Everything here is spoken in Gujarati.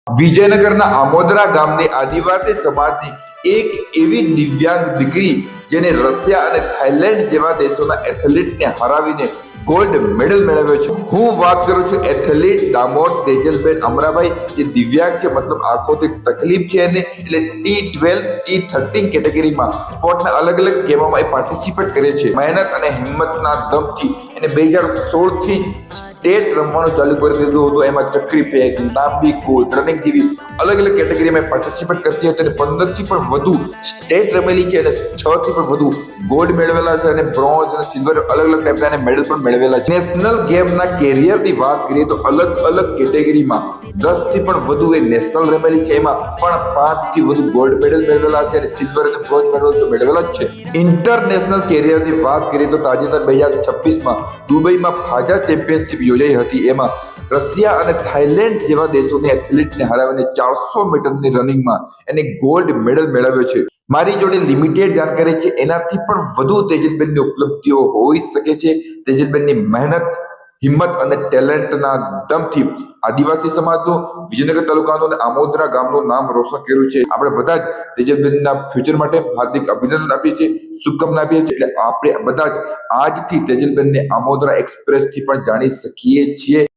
વિજયનગરના આમોદરા ગામની આદિવાસી સમાજની એક એવી દિવ્યાંગ દીકરી જેને રશિયા અને થાઇલેન્ડ જેવા દેશોના એથ્લેટને હરાવીને ગોલ્ડ મેડલ મેળવ્યો છે। હું વાત કરું છું એથ્લેટ દામોદ તેજલબેન અમરાભાઈ, જે દિવ્યાંગ છે, મતલબ આંખોથી તકલીફ છે એને, એટલે T12 T13 કેટેગરીમાં સ્પોર્ટના અલગ અલગ ગેમોમાં એ પાર્ટિસિપેટ કરે છે। મહેનત અને હિંમતના દમથી એને 2016 થી જ સ્ટેટ રમવાનું ચાલુ કરી દીધું હતું। એમાં ચક્રી ફેંક, લાંબી કૂદ, રનિંગ જેવી અલગ અલગ કેટેગરીમાં પાર્ટિસિપેટ કરતી હતી અને 15 થી પણ વધુ સ્ટેટ રમેલી છે અને 6 થી પણ વધુ ગોલ્ડ મેળવેલા છે અને બ્રોન્ઝ અને સિલ્વર અલગ અલગ ટાઈપના મેડલ પણ મેળવેલા છે। નેશનલ ગેમના કેરિયરની વાત કરીએ તો અલગ અલગ કેટેગરીમાં 10 થી પણ વધુ એ નેશનલ રમેલી છે, એમાં પણ 5 થી વધુ ગોલ્ડ મેડલ મેળવેલા છે અને સિલ્વર અને બ્રોન્ઝ મેડલ તો મેળવેલા જ છે। ઇન્ટરનેશનલ કેરિયરની વાત કરીએ તો તાજેતર 2026માં દુબઈમાં ફાજા ચેમ્પિયનશિપ યોજાઈ હતી। એમાં રશિયા અને થાઇલેન્ડ જેવા દેશોની એથ્લેટને હરાવીને 400 મીટરની રનિંગમાં એને ગોલ્ડ મેડલ મેળવ્યો છે। મારી જોડે લિમિટેડ જાણકારી છે, એનાથી પણ વધુ તેજલબેનની ઉપલબ્ધિઓ હોઈ શકે છે। તેજલબેનની મહેનત, હિંમત અને ટેલેન્ટના દમથી આદિવાસી સમાજનું, વિજયનગર તાલુકાનું અને આમોદરા ગામનું નામ રોશન કર્યું છે। આપણે બધા જ તેજલબેનના ફ્યુચર માટે હાર્દિક અભિનંદન આપીએ છીએ, શુભકામના આપીએ છીએ। એટલે આપણે બધા જ આજથી તેજલબેનને આમોદરા એક્સપ્રેસથી પણ જાણી શકીએ છીએ।